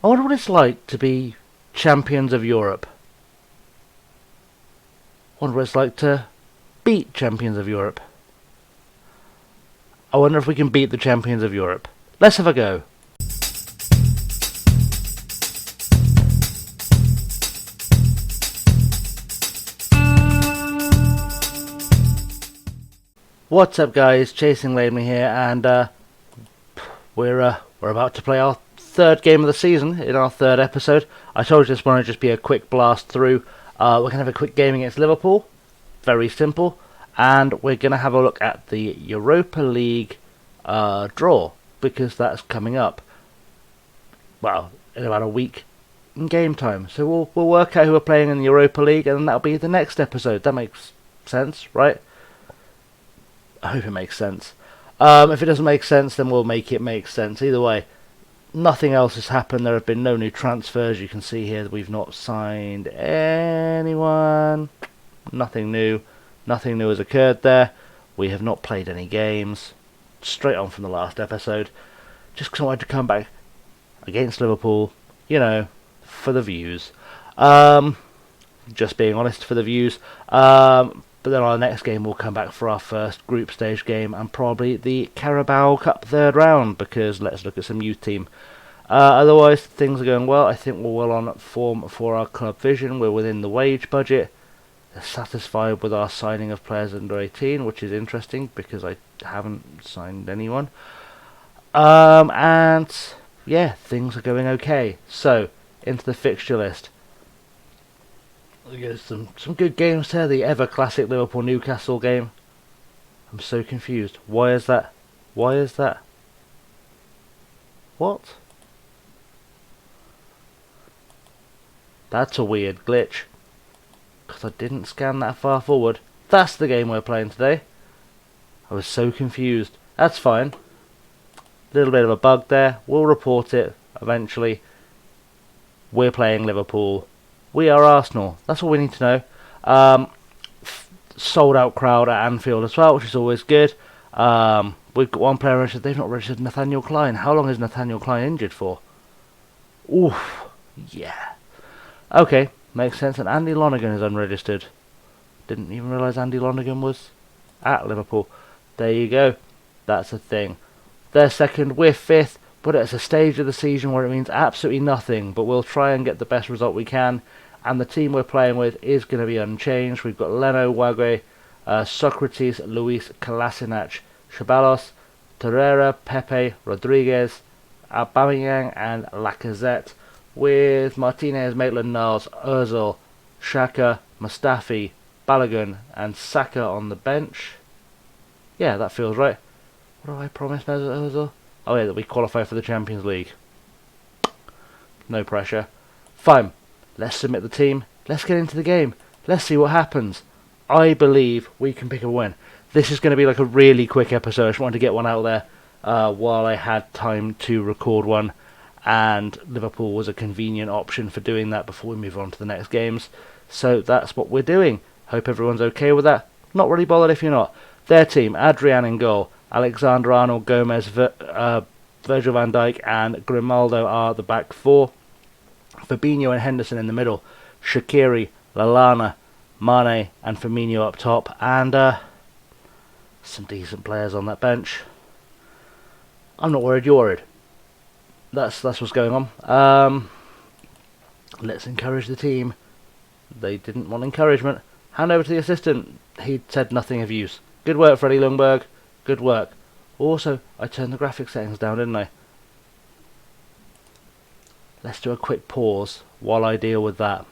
I wonder what it's like to be champions of Europe. I wonder what it's like to beat champions of Europe. I wonder if we can beat the champions of Europe. Let's have a go. What's up, guys? Chasing Laney here, and we're about to play our third game of the season in our third episode. I told you this one would just be a quick blast through. We're going to have a quick game against Liverpool. Very simple. And we're going to have a look at the Europa League draw, because that's coming up, well, in about a week in game time. So we'll work out who we're playing in the Europa League, and that'll be the next episode. That makes sense, right? I hope it makes sense. If it doesn't make sense, then we'll make it make sense. Either way, nothing else has happened. There have been no new transfers. You can see here that we've not signed anyone. Nothing new. Nothing new has occurred there. We have not played any games. Straight on from the last episode. Just because I wanted to come back against Liverpool, you know, for the views. Just being honest, for the views. But then our next game we'll come back for our first group stage game and probably the Carabao Cup third round, because let's look at some youth team. Otherwise, things are going well. I think we're well on form for our club vision. We're within the wage budget. They're satisfied with our signing of players under 18, which is interesting because I haven't signed anyone. And yeah, things are going okay. So, into the fixture list. There's some good games there. The ever classic Liverpool-Newcastle game. I'm so confused. Why is that? Why is that? What? That's a weird glitch. Because I didn't scan that far forward. That's the game we're playing today. I was so confused. That's fine. Little bit of a bug there. We'll report it eventually. We're playing Liverpool. We are Arsenal. That's all we need to know. Sold out crowd at Anfield as well, which is always good. We've got one player registered. They've not registered Nathaniel Klein. How long is Nathaniel Klein injured for? Oof. Yeah. Okay. Makes sense. And Andy Lonergan is unregistered. Didn't even realise Andy Lonergan was at Liverpool. There you go. That's a thing. They're second. We're fifth. But it's a stage of the season where it means absolutely nothing. But we'll try and get the best result we can. And the team we're playing with is going to be unchanged. We've got Leno, Wague, Socrates, Luis, Kolasinac, Ceballos, Torreira, Pepe, Rodriguez, Aubameyang and Lacazette, with Martinez, Maitland-Niles, Ozil, Xhaka, Mustafi, Balogun and Saka on the bench. Yeah, that feels right. What do I promise, Ozil? Oh yeah, that we qualify for the Champions League. No pressure. Fine. Let's submit the team. Let's get into the game. Let's see what happens. I believe we can pick a win. This is going to be like a really quick episode. I just wanted to get one out there while I had time to record one. And Liverpool was a convenient option for doing that before we move on to the next games. So that's what we're doing. Hope everyone's okay with that. Not really bothered if you're not. Their team, Adrian in goal. Alexander-Arnold, Gomez, Virgil van Dijk and Grimaldo are the back four. Fabinho and Henderson in the middle. Shaqiri, Lallana, Mane and Firmino up top. And some decent players on that bench. I'm not worried, you're worried. That's what's going on. Let's encourage the team. They didn't want encouragement. Hand over to the assistant. He said nothing of use. Good work, Freddie Ljungberg. Good work. Also, I turned the graphics settings down, didn't I? Let's do a quick pause while I deal with that.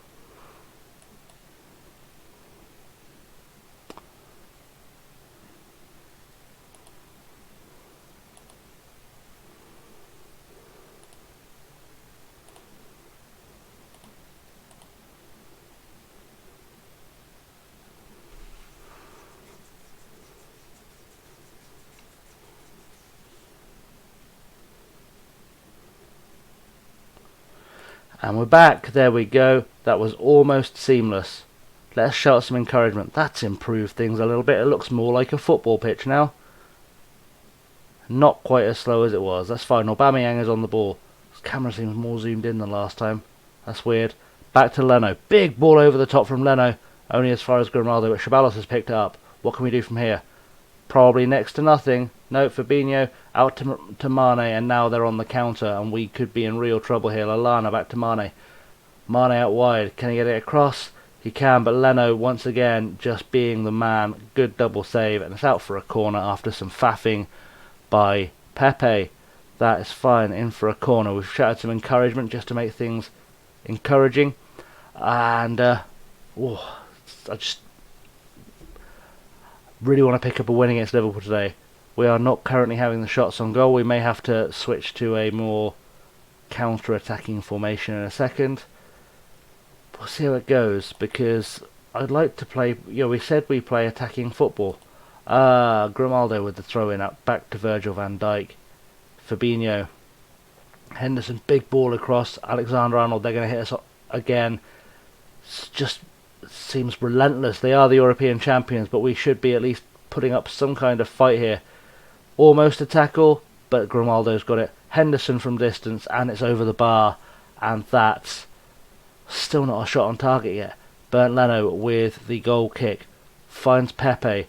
And we're back. There we go. That was almost seamless. Let's shout some encouragement. That's improved things a little bit. It looks more like a football pitch now. Not quite as slow as it was. That's fine. Aubameyang is on the ball. Camera seems more zoomed in than last time. That's weird. Back to Leno. Big ball over the top from Leno. Only as far as Grimaldo, but Ceballos has picked it up. What can we do from here? Probably next to nothing. No, Fabinho out to Mane, and now they're on the counter, and we could be in real trouble here. Lallana back to Mane. Mane out wide. Can he get it across? He can, but Leno once again just being the man. Good double save, and it's out for a corner after some faffing by Pepe. That is fine. In for a corner. We've shouted some encouragement just to make things encouraging, and I just really want to pick up a win against Liverpool today. We are not currently having the shots on goal. We may have to switch to a more counter-attacking formation in a second. We'll see how it goes, because I'd like to play... we said we play attacking football. Grimaldo with the throw-in up, back to Virgil van Dijk. Fabinho. Henderson, big ball across. Alexander-Arnold, they're going to hit us again. It's just seems relentless. They are the European champions, but we should be at least putting up some kind of fight here. Almost a tackle, but Grimaldo's got it. Henderson from distance, and it's over the bar, and that's still not a shot on target yet. Bernd Leno with the goal kick. Finds Pepe.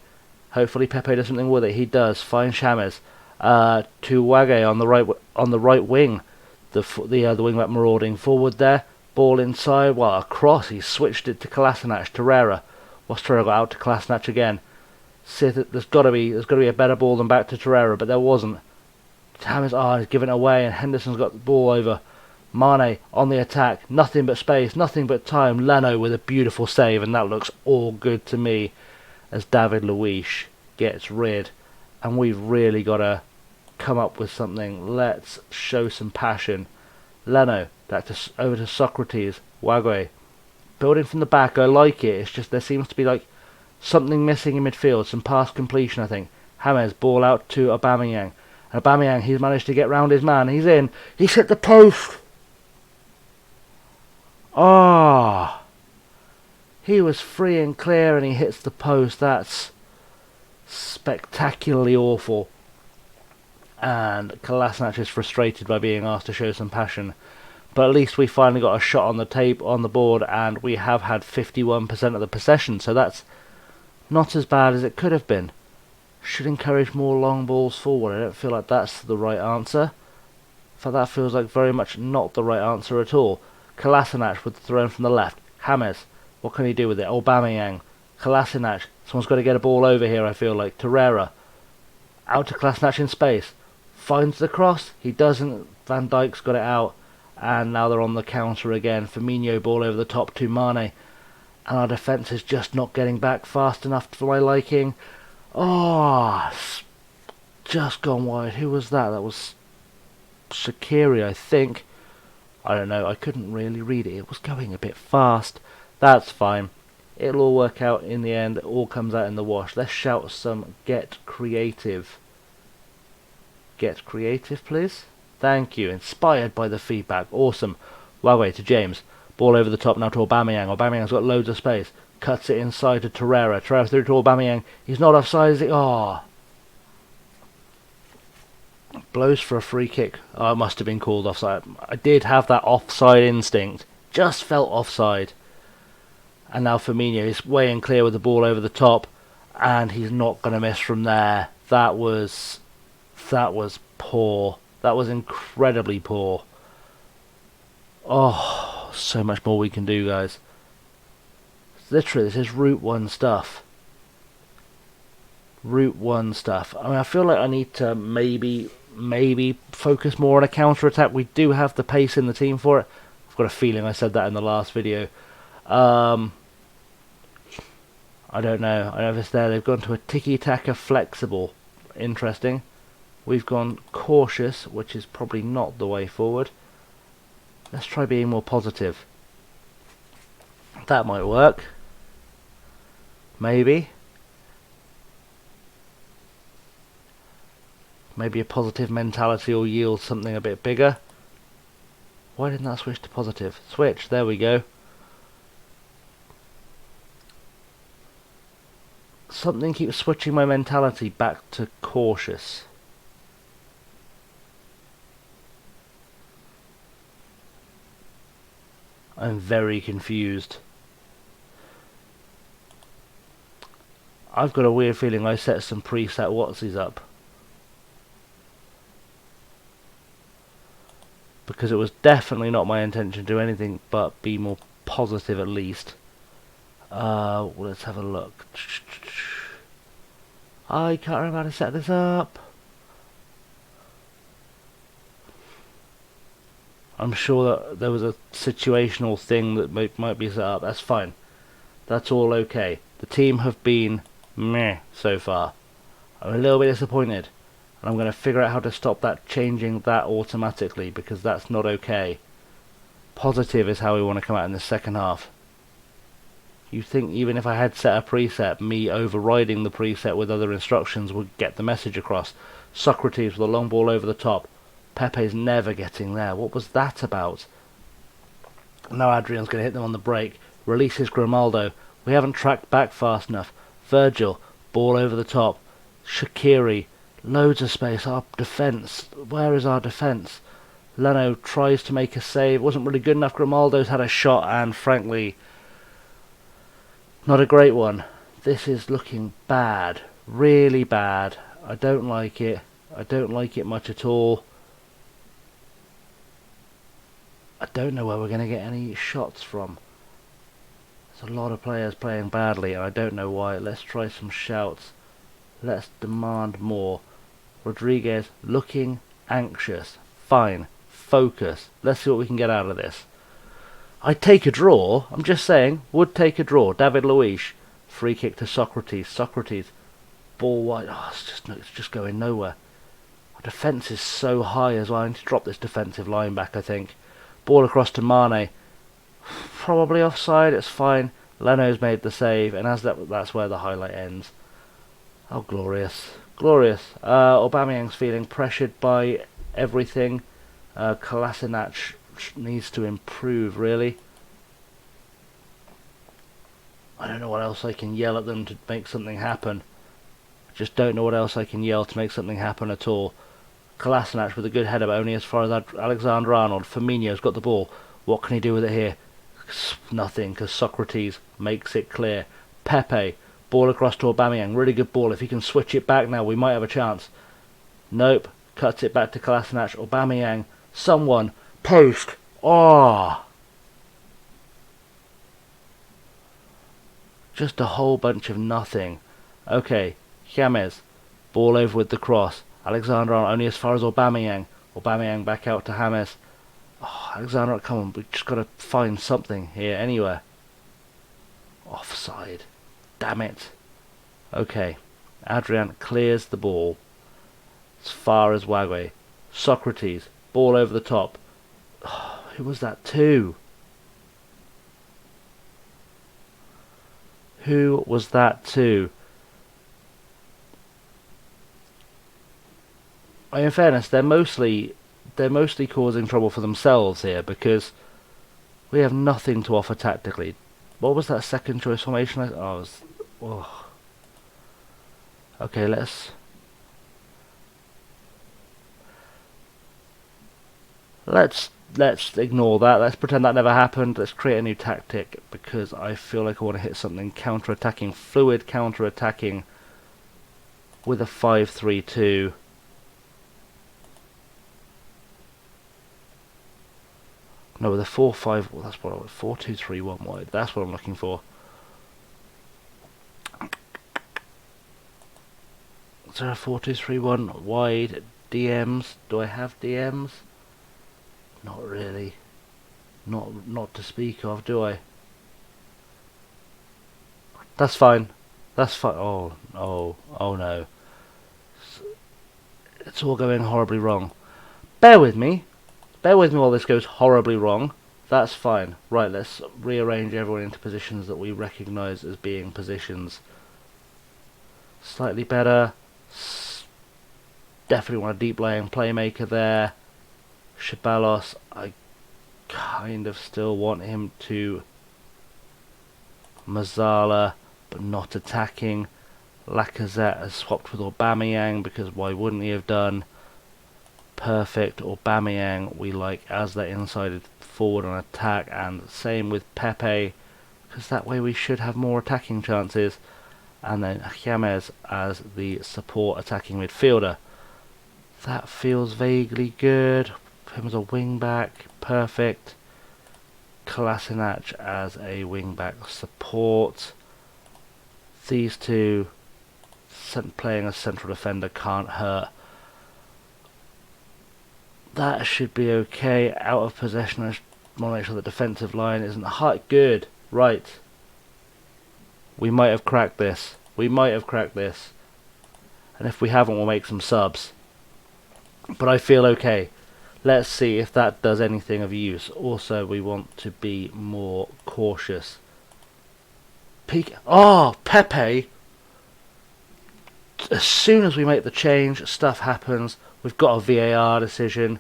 Hopefully Pepe does something with it. He does. Finds Chames. To Wage on the right wing. The wing back marauding forward there. Ball inside. Well, across. He switched it to Kolasinac. Torreira. What's Torreira got out to Kolasinac again? There's got to be a better ball than back to Torreira, but there wasn't. Chames, he's given it away, and Henderson's got the ball over. Mane on the attack, nothing but space, nothing but time. Leno with a beautiful save, and that looks all good to me as David Luiz gets rid. And we've really got to come up with something. Let's show some passion. Leno, over to Socrates. Wagwe, building from the back. I like it. It's just there seems to be like something missing in midfield. Some pass completion, I think. James, ball out to Aubameyang. Aubameyang, he's managed to get round his man. He's in. He's hit the post. He was free and clear, and he hits the post. That's spectacularly awful. And Kolasinac is frustrated by being asked to show some passion. But at least we finally got a shot on the board, and we have had 51% of the possession, so that's not as bad as it could have been. Should encourage more long balls forward. I don't feel like that's the right answer. In fact, that feels like very much not the right answer at all. Kolasinac with the throw in from the left. James, what can he do with it? Aubameyang. Kolasinac. Someone's got to get a ball over here, I feel like. Torreira. Out to Kolasinac in space. Finds the cross. He doesn't. Van Dijk's got it out. And now they're on the counter again. Firmino ball over the top to Mane. And our defence is just not getting back fast enough for my liking. Just gone wide. Who was that? That was Shaqiri, I think. I don't know. I couldn't really read it. It was going a bit fast. That's fine. It'll all work out in the end. It all comes out in the wash. Let's shout some get creative. Get creative, please. Thank you. Inspired by the feedback. Awesome. Wagwe to James. Ball over the top now to Aubameyang. Aubameyang's got loads of space. Cuts it inside to Torreira. Torreira through to Aubameyang. He's not offside, is he? Blows for a free kick. It must have been called offside. I did have that offside instinct. Just felt offside. And now Firmino is way and clear with the ball over the top. And he's not going to miss from there. That was poor. That was incredibly poor. So much more we can do, guys. Literally, this is Route 1 stuff. Route 1 stuff. I mean, I feel like I need to maybe focus more on a counter-attack. We do have the pace in the team for it. I've got a feeling I said that in the last video. I don't know. I know if it's there. They've gone to a tiki-taka flexible. Interesting. We've gone cautious, which is probably not the way forward. Let's try being more positive. That might work. Maybe. Maybe a positive mentality will yield something a bit bigger. Why didn't that switch to positive? Switch, there we go. Something keeps switching my mentality back to cautious. I'm very confused. I've got a weird feeling I set some preset whatsies up. Because it was definitely not my intention to do anything but be more positive at least. Well, let's have a look. I can't remember how to set this up. I'm sure that there was a situational thing that might be set up. That's fine. That's all okay. The team have been meh so far. I'm a little bit disappointed. And I'm going to figure out how to stop that changing that automatically, because that's not okay. Positive is how we want to come out in the second half. You think even if I had set a preset, me overriding the preset with other instructions would get the message across. Socrates with a long ball over the top. Pepe's never getting there. What was that about? Now Adrian's going to hit them on the break. Releases Grimaldo. We haven't tracked back fast enough. Virgil, ball over the top. Shaqiri, loads of space. Our defence. Where is our defence? Leno tries to make a save. Wasn't really good enough. Grimaldo's had a shot and frankly, not a great one. This is looking bad. Really bad. I don't like it. I don't like it much at all. I don't know where we're going to get any shots from. There's a lot of players playing badly and I don't know why. Let's try some shouts. Let's demand more. Rodriguez looking anxious. Fine. Focus. Let's see what we can get out of this. I'd take a draw. I'm just saying. Would take a draw. David Luiz. Free kick to Socrates. Socrates. Ball wide. Oh, it's just going nowhere. Our defence is so high as well. I need to drop this defensive line back, I think. Ball across to Mane. Probably offside. It's fine. Leno's made the save. And as that's where the highlight ends. Oh, glorious. Glorious. Aubameyang's feeling pressured by everything. Kolasinac needs to improve, really. I don't know what else I can yell at them to make something happen. I just don't know what else I can yell to make something happen at all. Kolasinac with a good header, but only as far as Alexander-Arnold. Firmino's got the ball. What can he do with it here? Nothing, because Socrates makes it clear. Pepe, ball across to Aubameyang. Really good ball. If he can switch it back now, we might have a chance. Nope. Cuts it back to Kolasinac. Aubameyang. Someone. Post. Oh. Just a whole bunch of nothing. Okay. James. Ball over with the cross. Alexander only as far as Aubameyang. Aubameyang back out to James. Oh, Alexander, come on. We've just got to find something here anywhere. Offside. Damn it. Okay. Adrian clears the ball as far as Wagwe. Socrates. Ball over the top. Oh, who was that to? Who was that to? In fairness, they're mostly causing trouble for themselves here because we have nothing to offer tactically. What was that second choice formation? Okay, let's ignore that. Let's pretend that never happened. Let's create a new tactic because I feel like I want to hit something counter-attacking, fluid counter-attacking with a 5-3-2. No, with a 4-5. Well, that's what I want. 4-2-3-1 wide. That's what I'm looking for. Is there a 4-2-3-1 wide DMs? Do I have DMs? Not really. Not to speak of, do I? That's fine. That's fine. Oh no. It's all going horribly wrong. Bear with me. Bear with me while this goes horribly wrong. That's fine. Right, let's rearrange everyone into positions that we recognise as being positions. Slightly better. Definitely want a deep laying playmaker there. Shabalos, I kind of still want him to Mazzala, but not attacking. Lacazette has swapped with Aubameyang because why wouldn't he have done? perfect. Aubameyang we like as the inside forward on attack, and same with Pepe, because that way we should have more attacking chances. And then James as the support attacking midfielder. That feels vaguely good. Him as a wing back, perfect. Kolasinac as a wing back support. These two playing as central defender can't hurt. That should be okay. Out of possession, I want to make sure the defensive line isn't hot. Good. Right. We might have cracked this. We might have cracked this. And if we haven't, we'll make some subs. But I feel okay. Let's see if that does anything of use. Also, we want to be more cautious. Oh, Pepe! As soon as we make the change, stuff happens. We've got a VAR decision.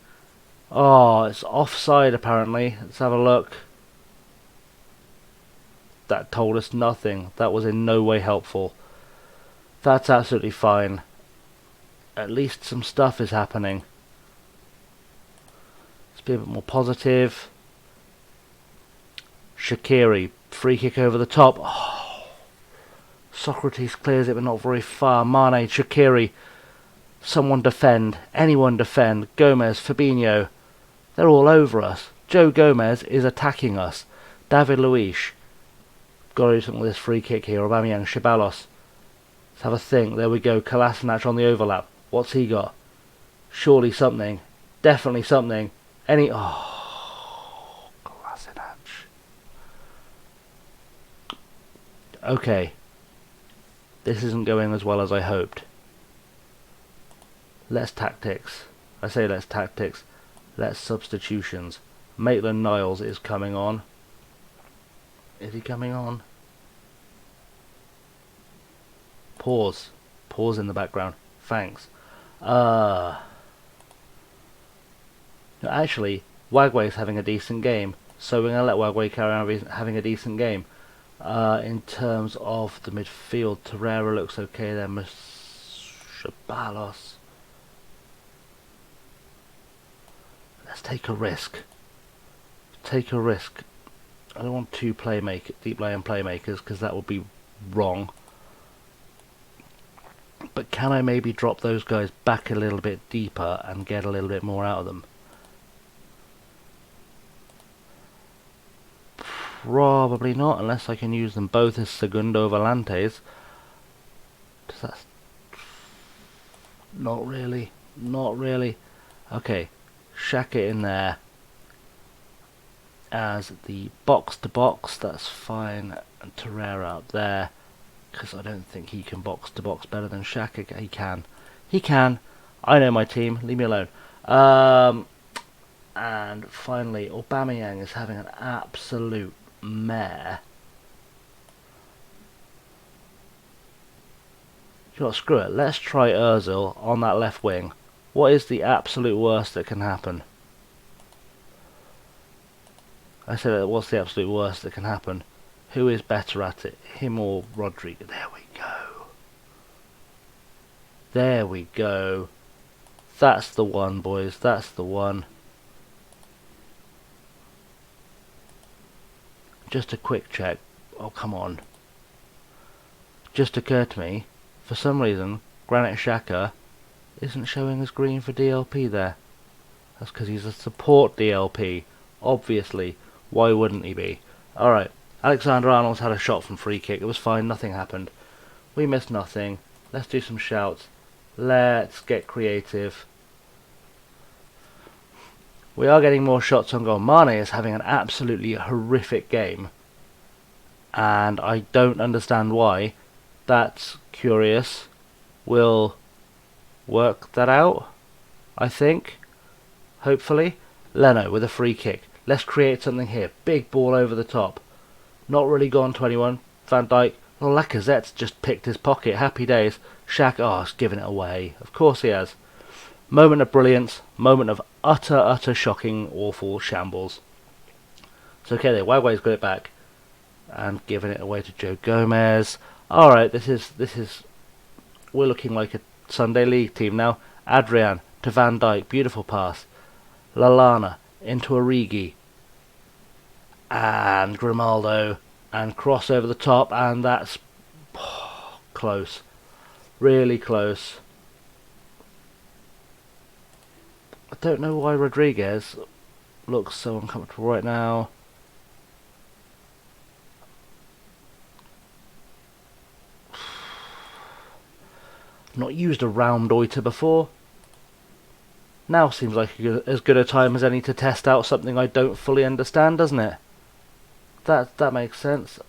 Oh, it's offside apparently. Let's have a look. That told us nothing. That was in no way helpful. That's absolutely fine. At least some stuff is happening. Let's be a bit more positive. Shaqiri, free kick over the top. Oh, Socrates clears it, but not very far. Mane, Shaqiri. Someone defend. Anyone defend. Gomez, Fabinho. They're all over us. Joe Gomez is attacking us. David Luiz. Got to do something with this free kick here. Aubameyang, Ceballos. Let's have a think. There we go. Kolasinac on the overlap. What's he got? Surely something. Definitely something. Oh, Kolasinac. Okay. This isn't going as well as I hoped. Less tactics. I say less tactics. Less substitutions. Maitland-Niles is coming on. Is he coming on? Pause. Pause in the background. Thanks. Actually, Wagway's having a decent game, so we're going to let Wagway carry on having a decent game. In terms of the midfield, Torreira looks okay there. Ceballos. Let's take a risk. Take a risk. I don't want two deep laying playmakers, because that would be wrong. But can I maybe drop those guys back a little bit deeper and get a little bit more out of them? Probably not, unless I can use them both as segundo volantes. That's not really. Not really. Okay, Shaq it in there as the box-to-box, that's fine, and Torreira up there, because I don't think he can box-to-box better than Shaq. He can. He can. I know my team, leave me alone. And finally, Aubameyang is having an absolute mare. You know what, screw it, let's try Ozil on that left wing. What is the absolute worst that can happen? I said, what's the absolute worst that can happen? Who is better at it? Him or Rodrigo? There we go. There we go. That's the one, boys. That's the one. Just a quick check. Oh, come on. Just occurred to me, for some reason, Granit Xhaka isn't showing as green for DLP there. That's because he's a support DLP. Obviously. Why wouldn't he be? Alright. Alexander-Arnold's had a shot from free kick. It was fine. Nothing happened. We missed nothing. Let's do some shouts. Let's get creative. We are getting more shots on goal. Mane is having an absolutely horrific game. And I don't understand why. That's curious. We'll work that out, I think. Hopefully. Leno with a free kick. Let's create something here. Big ball over the top. Not really gone to anyone. Van Dijk. Well, Lacazette's just picked his pocket. Happy days. Shaq, oh, he's given it away. Of course he has. Moment of brilliance. Moment of utter shocking, awful shambles. It's okay there. Wagway's got it back. And giving it away to Joe Gomez. Alright, this is... We're looking like a Sunday League team now. Adrian. to Van Dijk, beautiful pass. Lallana into Origi. And Grimaldo. And cross over the top, and that's close. Really close. I don't know why Rodriguez looks so uncomfortable right now. Not used a round oiter before. Now seems like as good a time as any to test out something I don't fully understand, doesn't it? That makes sense.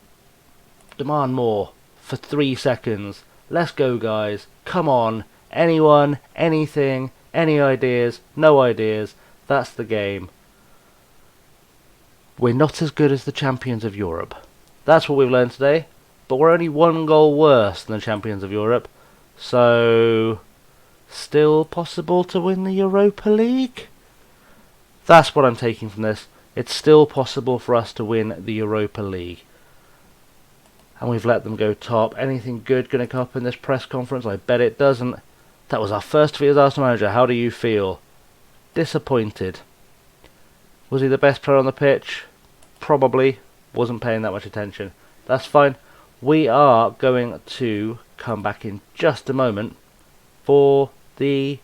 Demand more for 3 seconds. Let's go, guys. Come on. Anyone, anything, any ideas, no ideas. That's the game. We're not as good as the champions of Europe. That's what we've learned today. But we're only 1 goal worse than the champions of Europe. So, still possible to win the Europa League? That's what I'm taking from this. It's still possible for us to win the Europa League. And we've let them go top. Anything good going to come up in this press conference? I bet it doesn't. That was our first defeat as Arsenal manager. How do you feel? Disappointed. Was he the best player on the pitch? Probably. Wasn't paying that much attention. That's fine. We are going to come back in just a moment for the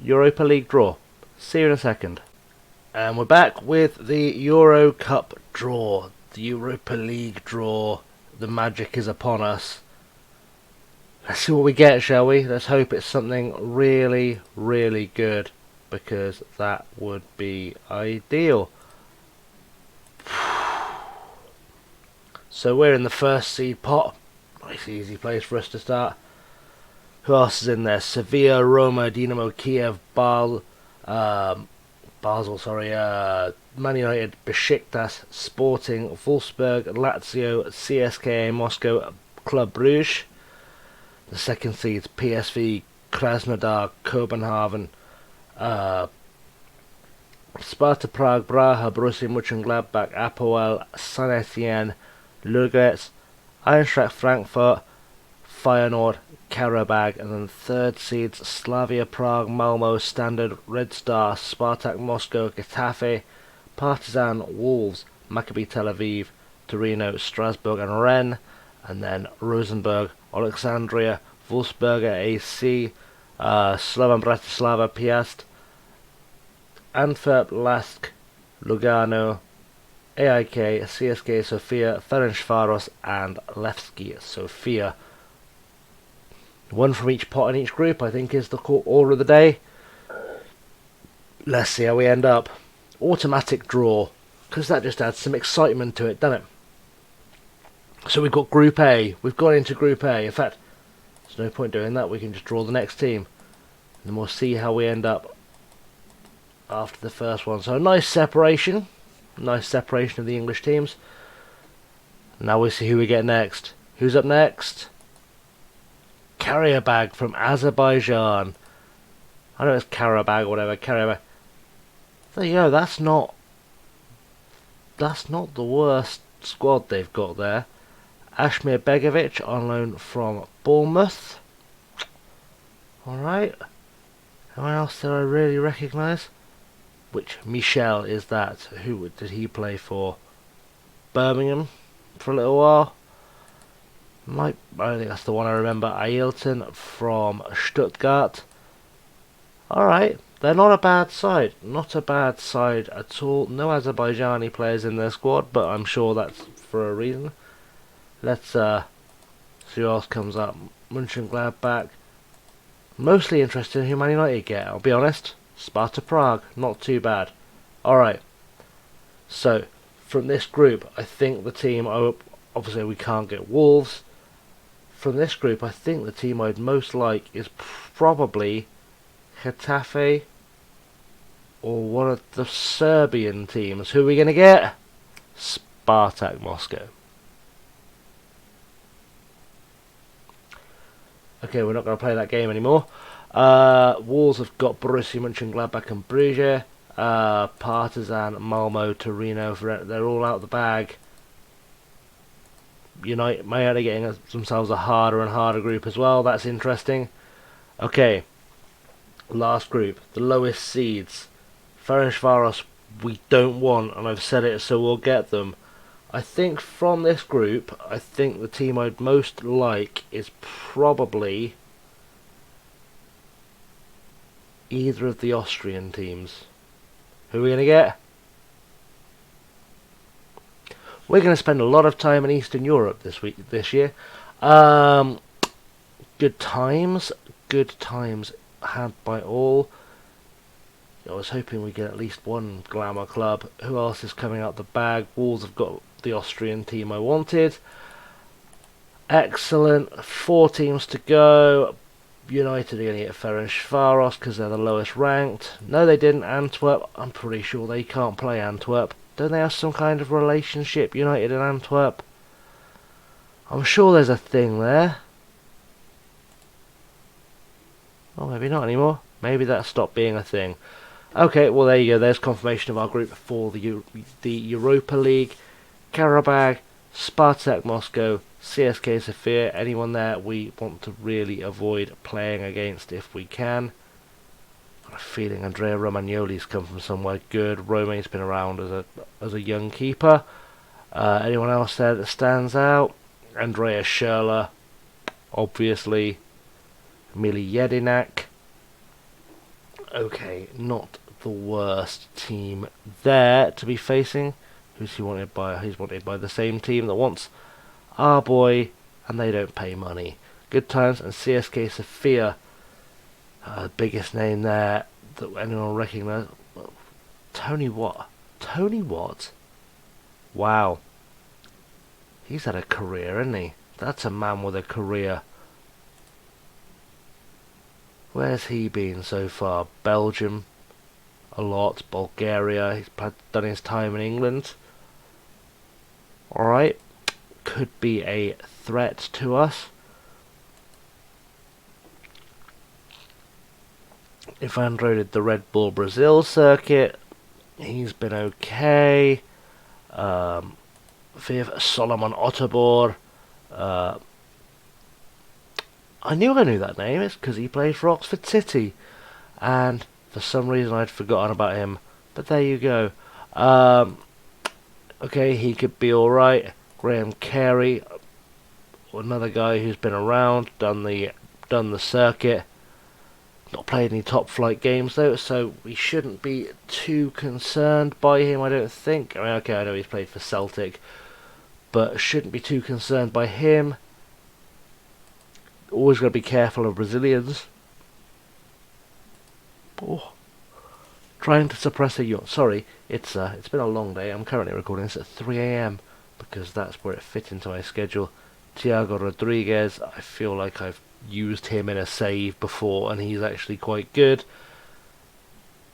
Europa League draw. See you in a second. And we're back with the Euro Cup draw. The Europa League draw. The magic is upon us. Let's see what we get, shall we? Let's hope it's something really, really good, because that would be ideal. So we're in the first seed pot. Nice easy place for us to start. Who else is in there? Sevilla, Roma, Dinamo Kiev, Man United, Besiktas, Sporting, Wolfsburg, Lazio, CSKA Moscow, Club Brugge. The second seeds PSV, Krasnodar, Copenhagen, Sparta Prague, Braga, Borussia Mönchengladbach, Apoel, Saint Etienne, Ludogorets, Eintracht Frankfurt, Feyenoord, Karabag, and then third seeds Slavia Prague, Malmo, Standard, Red Star, Spartak Moscow, Getafe, Partizan, Wolves, Maccabi Tel Aviv, Torino, Strasbourg and Rennes, and then Rosenborg, Alexandria, Wolfsberger AC, Slovan Bratislava, Piast, Antwerp, Lask, Lugano, AIK, CSK Sofia, Ferencváros and Levski Sofia. One from each pot in each group, I think, is the order of the day. Let's see how we end up. Automatic draw, because that just adds some excitement to it, doesn't it? So we've got Group A. We've gone into Group A. In fact, there's no point doing that. We can just draw the next team. And then we'll see how we end up after the first one. So a nice separation. Nice separation of the English teams. Now we'll see who we get next. Who's up next? Karabag from Azerbaijan. I know it's Karabag or whatever. Karabag. There you go. That's not the worst squad they've got there. Ashmir Begovic on loan from Bournemouth. Alright. Anyone else that I really recognise? Which Michel is that? Who did he play for? Birmingham for a little while. I don't think that's the one I remember. Ailton from Stuttgart. Alright. They're not a bad side. Not a bad side at all. No Azerbaijani players in their squad, but I'm sure that's for a reason. Let's see who else comes up. Mönchengladbach. Mostly interested in who Man United get, I'll be honest. Sparta Prague, not too bad. Alright. So, from this group, I think the team... obviously, we can't get Wolves. From this group, I think the team I'd most like is probably Getafe or one of the Serbian teams. Who are we going to get? Spartak Moscow. Okay, we're not going to play that game anymore. Wolves have got Borussia Mönchengladbach and Brugge. Partizan, Malmo, Torino. They're all out of the bag. United may be getting themselves a harder and harder group as well. That's interesting. Okay. Last group, the lowest seeds. Ferencváros we don't want, and I've said it, so we'll get them. I think from this group, I think the team I'd most like is probably either of the Austrian teams. Who are we going to get? We're going to spend a lot of time in Eastern Europe this year. Good times had by all. I was hoping we get at least one glamour club. Who else is coming out the bag? Wolves have got the Austrian team I wanted. Excellent. 4 teams to go. United are going to get Ferencváros because they're the lowest ranked. No, they didn't. Antwerp. I'm pretty sure they can't play Antwerp. Don't they have some kind of relationship, United and Antwerp? I'm sure there's a thing there. Oh, maybe not anymore. Maybe that stopped being a thing. Okay, well there you go. There's confirmation of our group for the Europa League. Karabag, Spartak Moscow, CSK Sofia. Anyone there we want to really avoid playing against if we can. Got a feeling Andrea Romagnoli's come from somewhere good. Rome's been around as a young keeper. Anyone else there that stands out? Andrea Schürrle, obviously. Mili Jedinak. Okay, not the worst team there to be facing. Who's he wanted by? He's wanted by the same team that wants our boy, and they don't pay money. Good times and CSK Sofia. Biggest name there that anyone will recognise. Tony Watt. Tony Watt? Wow. He's had a career, hasn't he? That's a man with a career. Where's he been so far? Belgium, a lot. Bulgaria, he's done his time in England. Alright, could be a threat to us. Evandro did the Red Bull Brazil circuit. He's been okay. Viv Solomon Ottobor. I knew that name. It's because he played for Oxford City, and for some reason I'd forgotten about him. But there you go. Okay, he could be all right. Graham Carey, another guy who's been around, done the circuit. Not played any top flight games though, so we shouldn't be too concerned by him. I don't think. I mean, okay, I know he's played for Celtic, but shouldn't be too concerned by him. Always got to be careful of Brazilians. Oh, trying to suppress a yawn. Sorry, it's been a long day. I'm currently recording this at 3 AM because that's where it fit into my schedule. Thiago Rodriguez. I feel like I've used him in a save before, and he's actually quite good.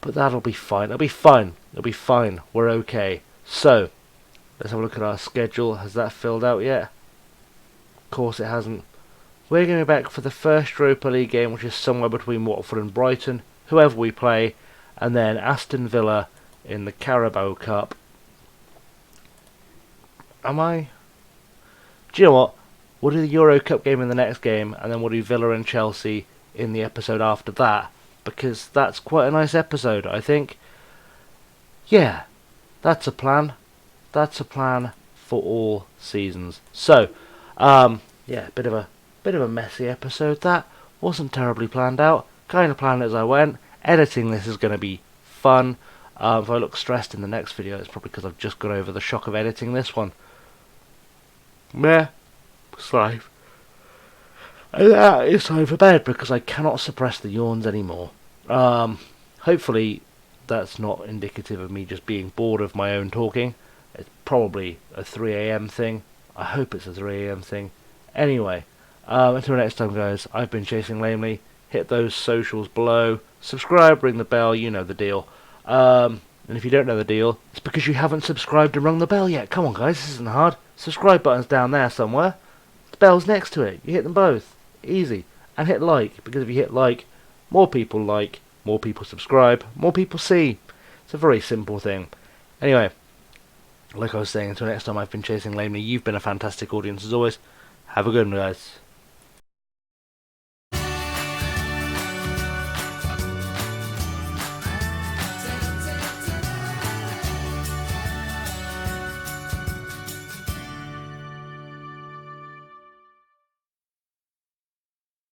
But that'll be fine. It'll be fine. It'll be fine. We're okay. So let's have a look at our schedule. Has that filled out yet? Of course it hasn't. We're going to be back for the first Europa League game, which is somewhere between Watford and Brighton, whoever we play, and then Aston Villa in the Carabao Cup. Do you know what? We'll do the Euro Cup game in the next game, and then we'll do Villa and Chelsea in the episode after that, because that's quite a nice episode, I think. Yeah, that's a plan. That's a plan for all seasons. So, yeah, bit of a messy episode that. Wasn't terribly planned out. Kind of planned it as I went. Editing this is going to be fun. If I look stressed in the next video, it's probably because I've just got over the shock of editing this one. Meh. Slave. It's time for bed because I cannot suppress the yawns anymore. Hopefully that's not indicative of me just being bored of my own talking. It's probably a 3 AM thing. I hope it's a 3 AM thing. Anyway, until next time guys, I've been Chasing Lamely. Hit those socials below. Subscribe, ring the bell, you know the deal. And if you don't know the deal, it's because you haven't subscribed and rung the bell yet. Come on guys, this isn't hard. Subscribe button's down there somewhere. The bell's next to it. You hit them both. Easy. And hit like, because if you hit like, more people subscribe, more people see. It's a very simple thing. Anyway, like I was saying, until next time, I've been Chasing Lamely. You've been a fantastic audience as always. Have a good one, guys.